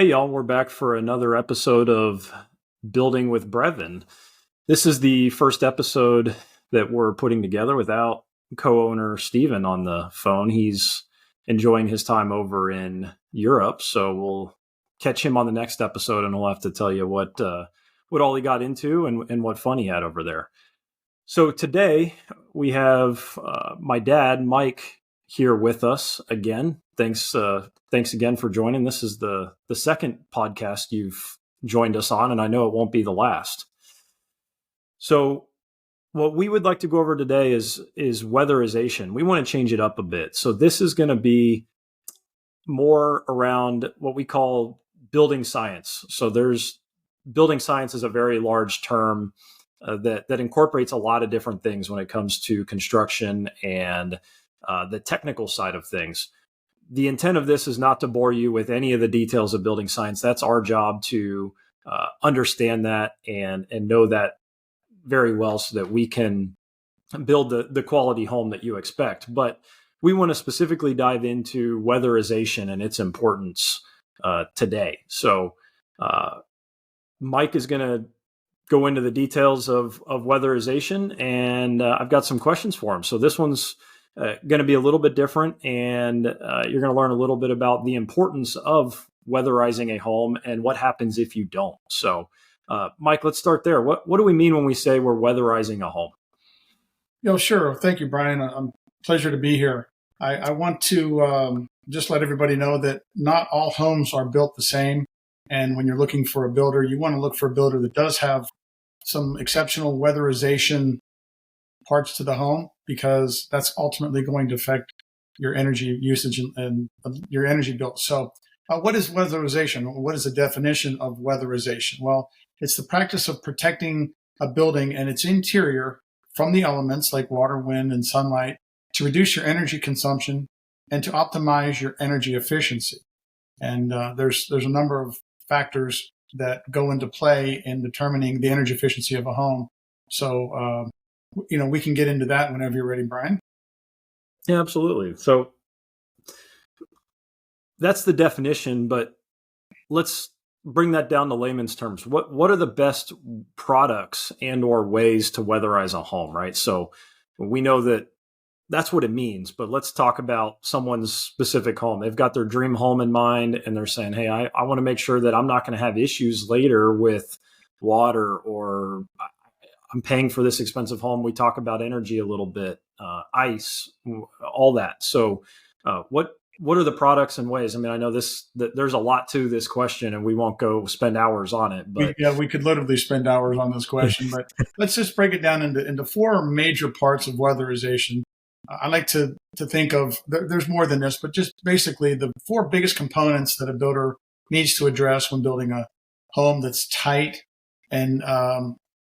Hey, y'all, we're back for another episode of Building with Breven. This is the first episode that we're putting together without co-owner Steven on the phone. He's enjoying his time over in Europe, so we'll catch him on the next episode and we'll have to tell you what all he got into and what fun he had over there. So today we have my dad, Mike, here with us again. Thanks again for joining. This is the second podcast you've joined us on, and I know it won't be the last. So what we would like to go over today is weatherization. We want to change it up a bit. So this is going to be more around what we call building science. So building science is a very large term that incorporates a lot of different things when it comes to construction and the technical side of things. The intent of this is not to bore you with any of the details of building science. That's our job to understand that and know that very well so that we can build the quality home that you expect. But we want to specifically dive into weatherization and its importance today. So Mike is going to go into the details of weatherization, and I've got some questions for him. So this one's going to be a little bit different, and you're going to learn a little bit about the importance of weatherizing a home and what happens if you don't. So, Mike, let's start there. What do we mean when we say we're weatherizing a home? Sure. Thank you, Brian. Pleasure to be here. I want to just let everybody know that not all homes are built the same. And when you're looking for a builder, you want to look for a builder that does have some exceptional weatherization parts to the home, because that's ultimately going to affect your energy usage and your energy bill. So what is weatherization? What is the definition of weatherization? Well, it's the practice of protecting a building and its interior from the elements like water, wind, and sunlight to reduce your energy consumption and to optimize your energy efficiency. And there's a number of factors that go into play in determining the energy efficiency of a home. So, we can get into that whenever you're ready, Brian. Yeah, absolutely. So that's the definition, but let's bring that down to layman's terms. What are the best products and or ways to weatherize a home, right? So we know that that's what it means, but let's talk about someone's specific home. They've got their dream home in mind, and they're saying, hey, I want to make sure that I'm not going to have issues later with water, or I'm paying for this expensive home. We talk about energy a little bit, ice, all that. So what are the products and ways? I mean, I know that there's a lot to this question, and we won't go spend hours on it. But we could literally spend hours on this question, but let's just break it down into four major parts of weatherization. I like to think of, there's more than this, but just basically the four biggest components that a builder needs to address when building a home that's tight and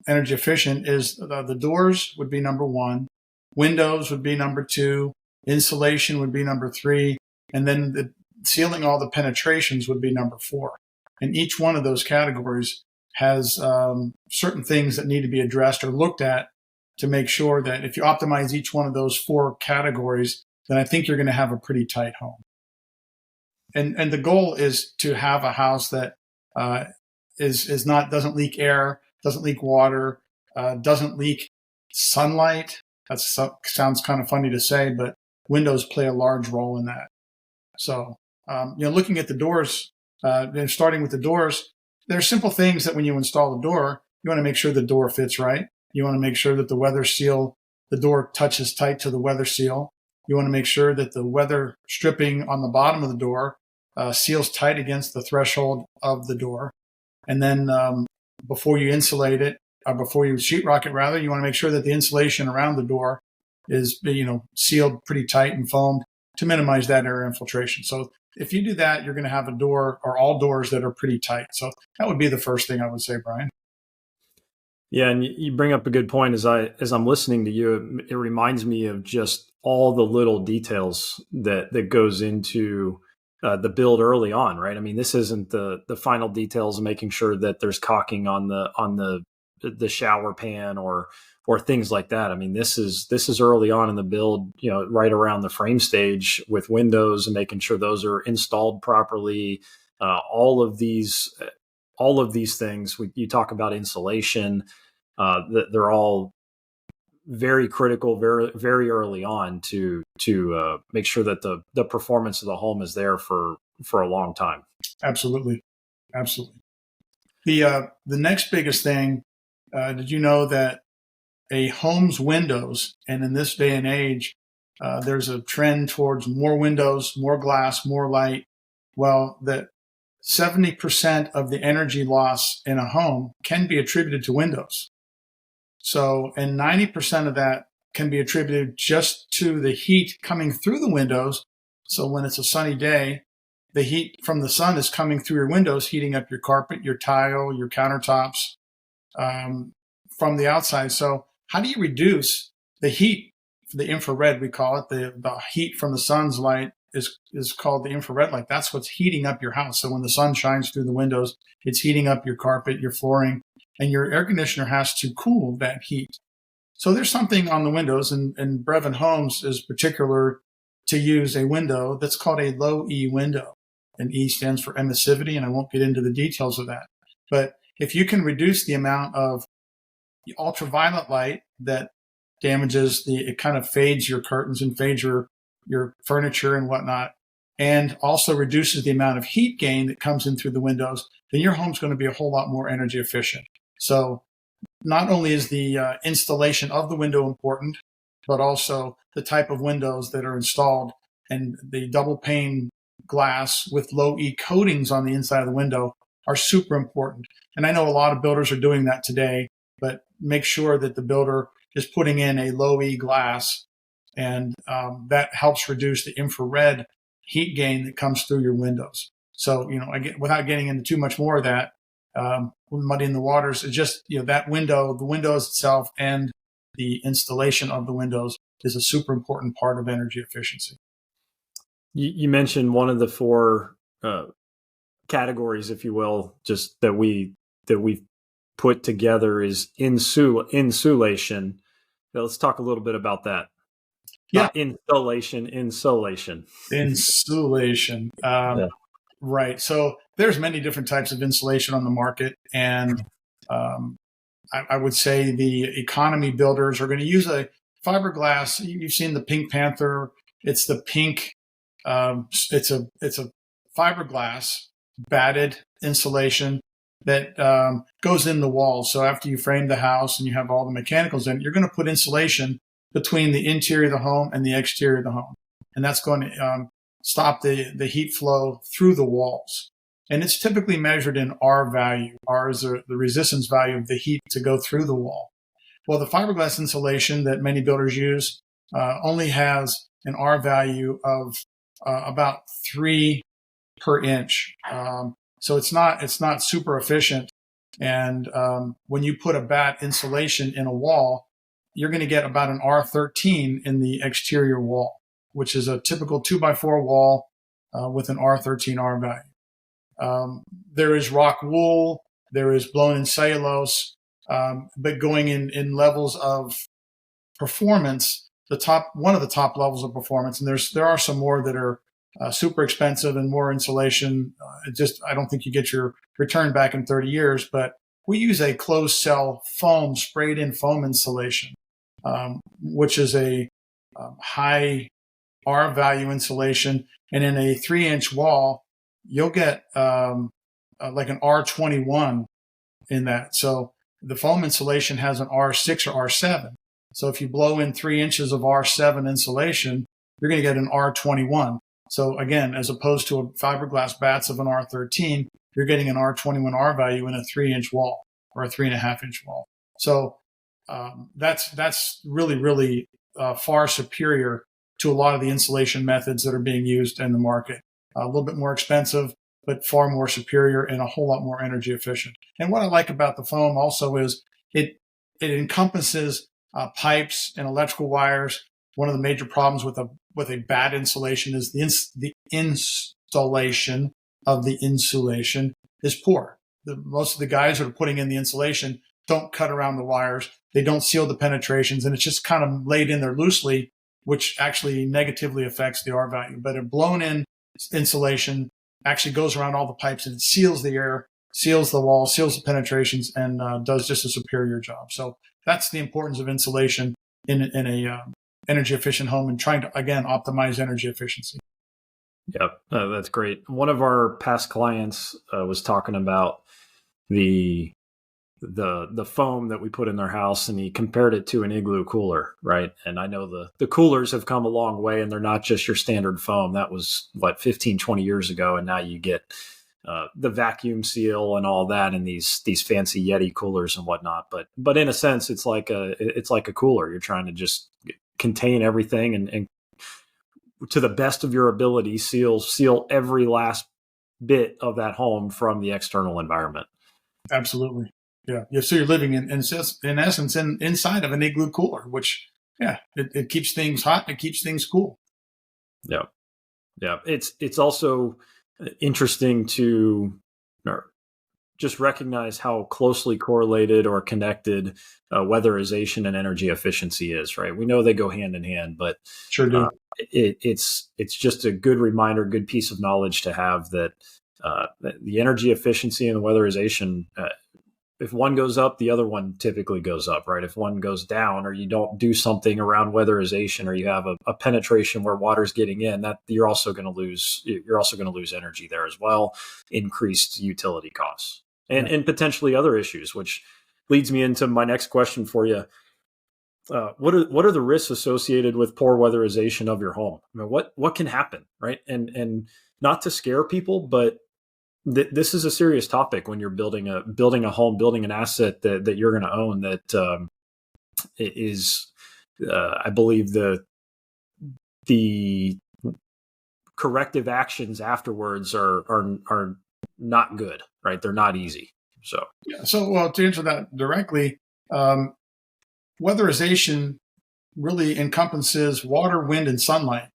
energy efficient is the doors would be number one, windows would be number two, insulation would be number three, and then sealing all the penetrations would be number four. And each one of those categories has certain things that need to be addressed or looked at to make sure that if you optimize each one of those four categories, then I think you're going to have a pretty tight home. And the goal is to have a house that doesn't leak air, doesn't leak water, doesn't leak sunlight. That sounds kind of funny to say, but windows play a large role in that. So, looking at the doors, and starting with the doors, there's simple things that when you install the door, you want to make sure the door fits right. You want to make sure that the door touches tight to the weather seal. You want to make sure that the weather stripping on the bottom of the door seals tight against the threshold of the door. And then before you insulate it, or before you sheetrock it rather, you want to make sure that the insulation around the door is, sealed pretty tight and foamed to minimize that air infiltration. So if you do that, you're going to have a door or all doors that are pretty tight. So that would be the first thing I would say, Brian. Yeah, and you bring up a good point. As I'm listening to you, it reminds me of just all the little details that goes into the build early on, right? I mean, this isn't the final details of making sure that there's caulking on the shower pan or things like that. I mean, this is early on in the build, right around the frame stage with windows and making sure those are installed properly, all of these things. You talk about insulation; they're all very critical, very early on to make sure that the performance of the home is there for a long time. Absolutely. The next biggest thing, did you know that a home's windows, and in this day and age, there's a trend towards more windows, more glass, more light. Well, that 70% of the energy loss in a home can be attributed to windows. So, and 90% of that can be attributed just to the heat coming through the windows. So when it's a sunny day, the heat from the sun is coming through your windows, heating up your carpet, your tile, your countertops, from the outside. So how do you reduce the heat, the infrared, we call it, the heat from the sun's light is called the infrared light. That's what's heating up your house. So when the sun shines through the windows, it's heating up your carpet, your flooring, and your air conditioner has to cool that heat. So there's something on the windows, and Breven Homes is particular to use a window that's called a low E window. And E stands for emissivity, and I won't get into the details of that. But if you can reduce the amount of ultraviolet light that damages it kind of fades your curtains and fades your furniture and whatnot, and also reduces the amount of heat gain that comes in through the windows, then your home's going to be a whole lot more energy efficient. So not only is the installation of the window important, but also the type of windows that are installed, and the double pane glass with low E coatings on the inside of the window are super important. And I know a lot of builders are doing that today, but make sure that the builder is putting in a low E glass, and that helps reduce the infrared heat gain that comes through your windows. So, without getting into too much more of that, muddying the waters, it's just, that window, the windows itself and the installation of the windows is a super important part of energy efficiency. You mentioned one of the four categories, if you will, just that we've put together is insulation. Let's talk a little bit about that. Yeah. Insulation. Yeah. Right. So there's many different types of insulation on the market. And I would say the economy builders are going to use a fiberglass. You've seen the Pink Panther. It's the pink. It's a fiberglass batted insulation that goes in the walls. So after you frame the house and you have all the mechanicals in it, you're going to put insulation between the interior of the home and the exterior of the home. And that's going to stop the heat flow through the walls. And it's typically measured in R value. R is the resistance value of the heat to go through the wall. Well, the fiberglass insulation that many builders use only has an R value of about 3 per inch. So it's not super efficient. And when you put a batt insulation in a wall, you're going to get about an R13 in the exterior wall, which is a typical 2x4 wall with an R13 R value. There is rock wool, there is blown-in cellulose, but going in levels of performance, one of the top levels of performance, and there are some more that are super expensive and more insulation. I don't think you get your return back in 30 years, but we use a closed cell foam, sprayed in foam insulation, which is a high R value insulation. And in a 3-inch wall, you'll get like an R21 in that. So the foam insulation has an R6 or R7. So if you blow in 3 inches of R7 insulation, you're going to get an R21. So again, as opposed to a fiberglass batts of an R13, you're getting an R21 R value in a 3-inch wall or a 3.5-inch wall. So that's really, really far superior to a lot of the insulation methods that are being used in the market. A little bit more expensive, but far more superior and a whole lot more energy efficient. And what I like about the foam also is it encompasses pipes and electrical wires. One of the major problems with a bad insulation is the installation of the insulation is poor. Most of the guys that are putting in the insulation don't cut around the wires. They don't seal the penetrations, and it's just kind of laid in there loosely, which actually negatively affects the R value. But a blown-in insulation actually goes around all the pipes and it seals the air, seals the wall, seals the penetrations, and does just a superior job. So that's the importance of insulation in a energy efficient home, and trying to, again, optimize energy efficiency. Yep, that's great. One of our past clients was talking about the foam that we put in their house, and he compared it to an igloo cooler, right? And I know the coolers have come a long way, and they're not just your standard foam. That was 15, 20 years ago, and now you get the vacuum seal and all that, and these fancy Yeti coolers and whatnot. But in a sense, it's like a cooler. You're trying to just contain everything and to the best of your ability, seal every last bit of that home from the external environment. Absolutely. Yeah. So you're living in essence inside of an igloo cooler, which, it keeps things hot. It keeps things cool. Yeah. Yeah. It's also interesting to just recognize how closely correlated or connected weatherization and energy efficiency is, right? We know they go hand in hand, but sure do. It's just a good reminder, good piece of knowledge to have that the energy efficiency and the weatherization, if one goes up, the other one typically goes up, right? If one goes down, or you don't do something around weatherization, or you have a penetration where water's getting in, that you're also going to lose energy there as well, increased utility costs, and potentially other issues, which leads me into my next question for you. What are the risks associated with poor weatherization of your home? I mean, what can happen, right? And not to scare people, but this is a serious topic when you're building a home, building an asset that you're going to own. That is, I believe the corrective actions afterwards are not good, right? They're not easy. So to answer that directly. Weatherization really encompasses water, wind, and sunlight.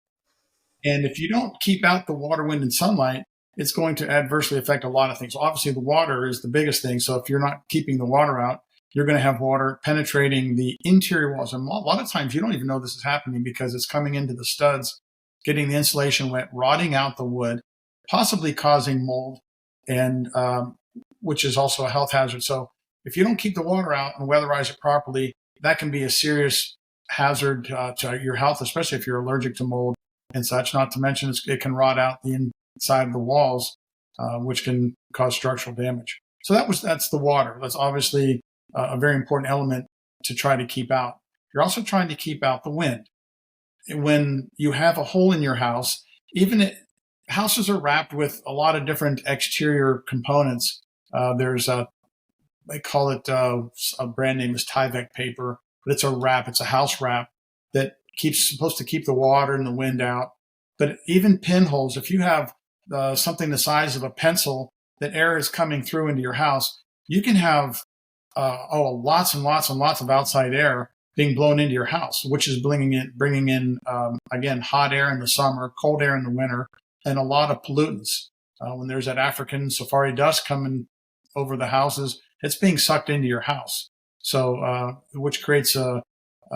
And if you don't keep out the water, wind, and sunlight, it's going to adversely affect a lot of things. Obviously, the water is the biggest thing. So if you're not keeping the water out, you're going to have water penetrating the interior walls. And a lot of times you don't even know this is happening because it's coming into the studs, getting the insulation wet, rotting out the wood, possibly causing mold, and which is also a health hazard. So if you don't keep the water out and weatherize it properly, that can be a serious hazard to your health, especially if you're allergic to mold and such. Not to mention it can rot out the inside of the walls, which can cause structural damage. So that's the water. That's obviously a very important element to try to keep out. You're also trying to keep out the wind. When you have a hole in your house, houses are wrapped with a lot of different exterior components. They call it a brand name is Tyvek paper, but it's a wrap. It's a house wrap that supposed to keep the water and the wind out. But even pinholes, if you have something the size of a pencil that air is coming through into your house, you can have lots and lots and lots of outside air being blown into your house, which is bringing in again, hot air in the summer, cold air in the winter, and a lot of pollutants. When there's that African safari dust coming over the houses, it's being sucked into your house. So, which creates a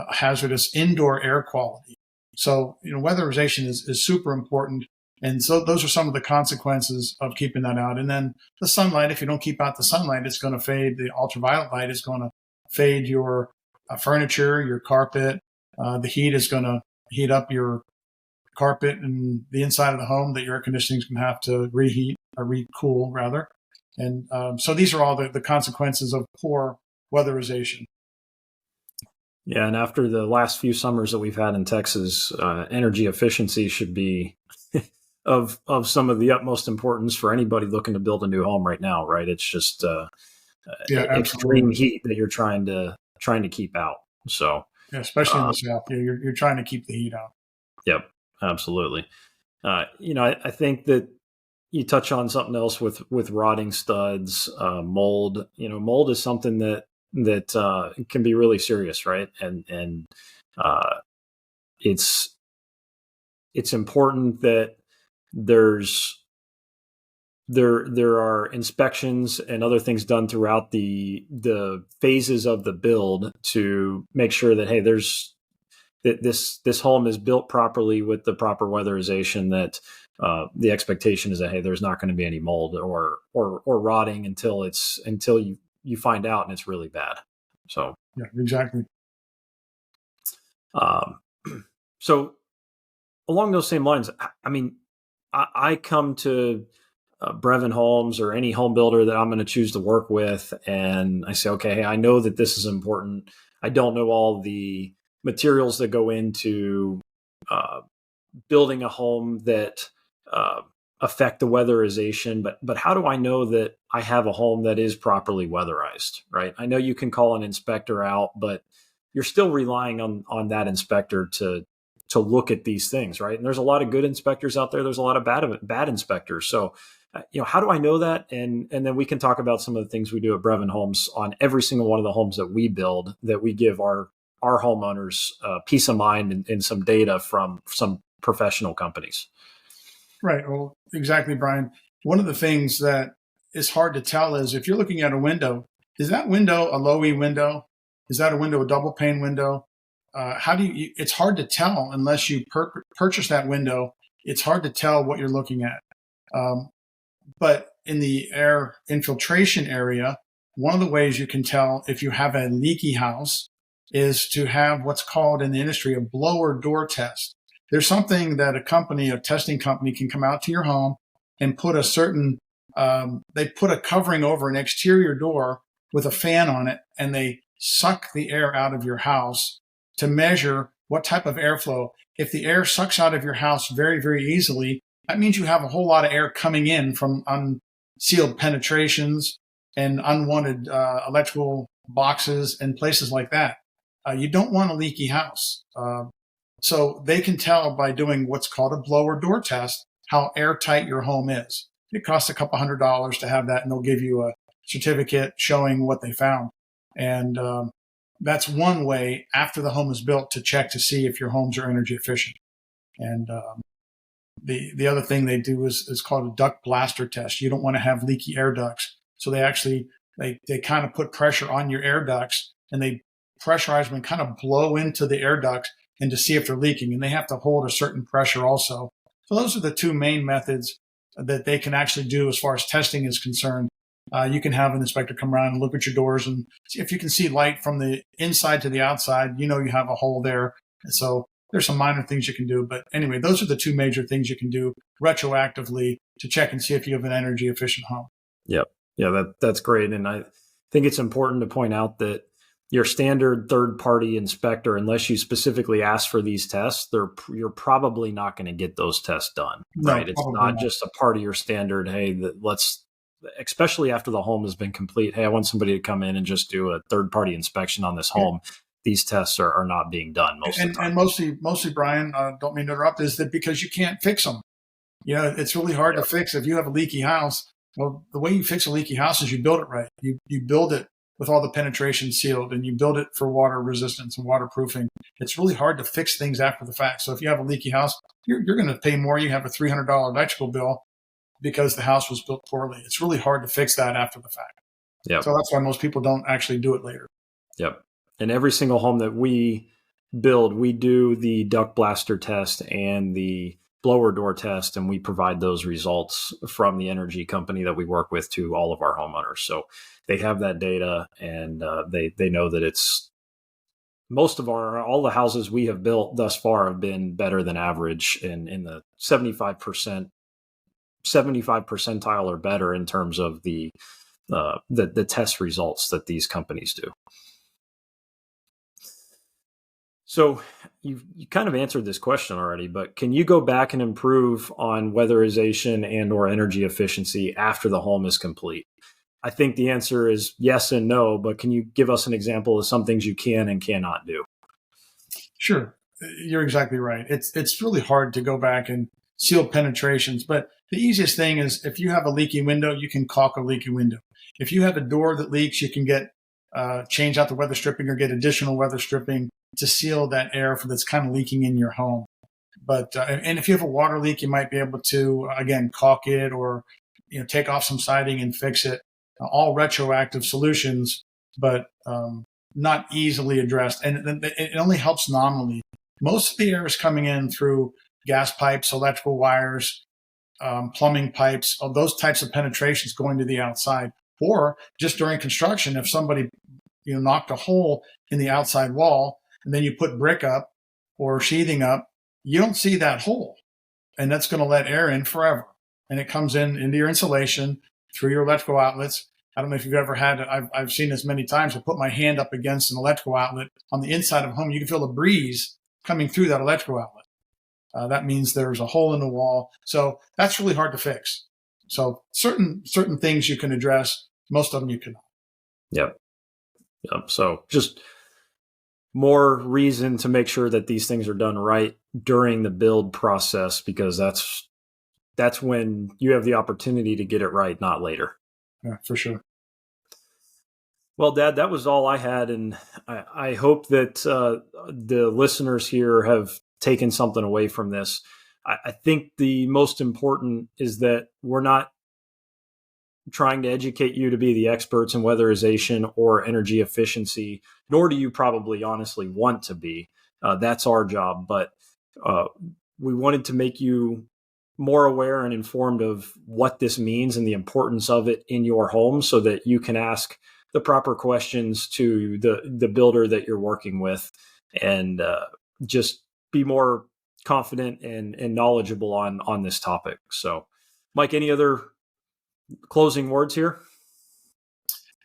hazardous indoor air quality. So, weatherization is super important. And so those are some of the consequences of keeping that out. And then the sunlight, if you don't keep out the sunlight, it's going to fade. The ultraviolet light is going to fade your furniture, your carpet. The heat is going to heat up your carpet and the inside of the home that your air conditioning is going to have to reheat or recool rather. And so these are all the consequences of poor weatherization. Yeah, and after the last few summers that we've had in Texas, energy efficiency should be of some of the utmost importance for anybody looking to build a new home right now, right? It's just extreme heat that you're trying to keep out. So especially in the South, you're trying to keep the heat out. Yep, absolutely. I think that you touch on something else with rotting studs, mold. Mold is something that can be really serious, right? And it's important that there are inspections and other things done throughout the phases of the build to make sure that, hey, there's that this home is built properly with the proper weatherization, that the expectation is that, hey, there's not going to be any mold or rotting until you find out and it's really bad. So yeah, exactly. So along those same lines, I mean, I come to Breven Homes or any home builder that I'm going to choose to work with, and I say, okay, hey, I know that this is important. I don't know all the materials that go into building a home that affect the weatherization, but how do I know that I have a home that is properly weatherized, right? I know you can call an inspector out, but you're still relying on that inspector to look at these things, right? And there's a lot of good inspectors out there. There's a lot of bad inspectors. So, how do I know that? And then we can talk about some of the things we do at Breven Homes on every single one of the homes that we build, that we give our homeowners peace of mind and some data from some professional companies. Right. Well, exactly, Brian. One of the things that is hard to tell is if you're looking at a window, is that window a low E window? Is that a window a double pane window? How do you? It's hard to tell unless you purchase that window. It's hard to tell what you're looking at. But in the air infiltration area, one of the ways you can tell if you have a leaky house is to have what's called in the industry a blower door test. There's something that a testing company can come out to your home and put a certain, they put a covering over an exterior door with a fan on it, and they suck the air out of your house to measure what type of airflow. If the air sucks out of your house very, very easily, that means you have a whole lot of air coming in from unsealed penetrations and unwanted electrical boxes and places like that. You don't want a leaky house. So they can tell by doing what's called a blower door test how airtight your home is. It costs a couple $100 to have that, and they'll give you a certificate showing what they found. And that's one way after the home is built to check to see if your homes are energy efficient. And the other thing they do is called a duct blaster test. You don't want to have leaky air ducts. So they actually, they kind of put pressure on your air ducts, and they pressurize them and kind of blow into the air ducts and to see if they're leaking. And they have to hold a certain pressure also. So those are the two main methods that they can actually do as far as testing is concerned. You can have an inspector come around and look at your doors and see if you can see light from the inside to the outside. You have a hole there. And so there's some minor things you can do. But anyway, those are the two major things you can do retroactively to check and see if you have an energy efficient home. Yep. Yeah, that's great. And I think it's important to point out that your standard third-party inspector, unless you specifically ask for these tests, you're probably not going to get those tests done, right? It's not just a part of your standard, hey, especially after the home has been complete, hey, I want somebody to come in and just do a third-party inspection on this home. These tests are not being done most of the time. And mostly, Brian, don't mean to interrupt, is that because you can't fix them. It's really hard to fix. If you have a leaky house, well, the way you fix a leaky house is you build it right. You build it with all the penetration sealed, and you build it for water resistance and waterproofing. It's really hard to fix things after the fact. So if you have a leaky house, you're going to pay more. You have a $300 electrical bill because the house was built poorly. It's really hard to fix that after the fact. Yep. So that's why most people don't actually do it later. Yep. And every single home that we build, we do the duct blaster test and the blower door test, and we provide those results from the energy company that we work with to all of our homeowners. So they have that data, and they know that it's all the houses we have built thus far have been better than average in the 75 percentile or better in terms of the test results that these companies do. So you kind of answered this question already, but can you go back and improve on weatherization and or energy efficiency after the home is complete? I think the answer is yes and no, but can you give us an example of some things you can and cannot do? Sure. You're exactly right. It's really hard to go back and seal penetrations, but the easiest thing is if you have a leaky window, you can caulk a leaky window. If you have a door that leaks, you can change out the weather stripping or get additional weather stripping to seal that air that's kind of leaking in your home. But and if you have a water leak, you might be able to again caulk it or take off some siding and fix it. All retroactive solutions, but not easily addressed, and it only helps nominally. Most of the air is coming in through gas pipes, electrical wires, plumbing pipes, all those types of penetrations going to the outside. Or just during construction, if somebody knocked a hole in the outside wall and then you put brick up or sheathing up, you don't see that hole. And that's going to let air in forever. And it comes in into your insulation through your electrical outlets. I don't know if you've ever had it. I've seen this many times. I put my hand up against an electrical outlet on the inside of a home. You can feel the breeze coming through that electrical outlet. That means there's a hole in the wall. So that's really hard to fix. So certain things you can address. Most of them you cannot. Yep. So just more reason to make sure that these things are done right during the build process, because that's when you have the opportunity to get it right, not later. Yeah, for sure. Well, Dad, that was all I had. And I hope that the listeners here have taken something away from this. I think the most important is that we're not trying to educate you to be the experts in weatherization or energy efficiency, nor do you probably honestly want to be. That's our job. But we wanted to make you more aware and informed of what this means and the importance of it in your home, so that you can ask the proper questions to the builder that you're working with, and just be more confident and knowledgeable on this topic. So, Mike, any other closing words here?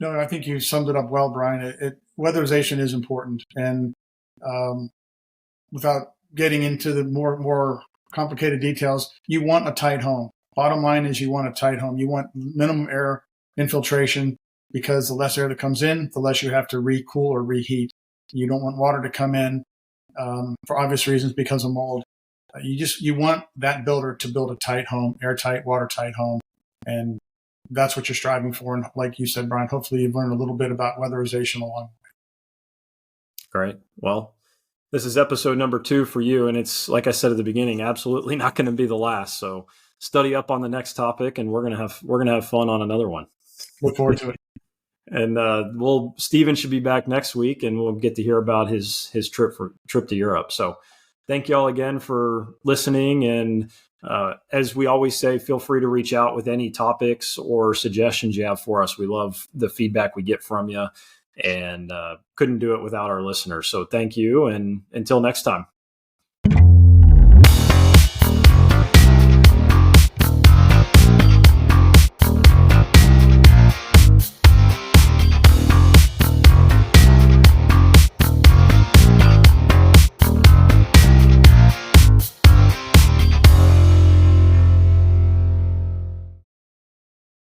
No, I think you summed it up well, Brian. Weatherization is important, and without getting into the more complicated details, you want a tight home. Bottom line is you want a tight home. You want minimum air infiltration, because the less air that comes in, the less you have to recool or reheat. You don't want water to come in for obvious reasons because of mold. You want that builder to build a tight home, airtight, watertight home, and that's what you're striving for. And like you said, Brian, hopefully you've learned a little bit about weatherization along the way. Great. Well, this is episode number 2 for you. And it's, like I said at the beginning, absolutely not going to be the last. So study up on the next topic, and we're going to have fun on another one. Look forward to it. And Steven should be back next week, and we'll get to hear about his trip to Europe. So thank you all again for listening. And as we always say, feel free to reach out with any topics or suggestions you have for us. We love the feedback we get from you, and couldn't do it without our listeners. So thank you. And until next time.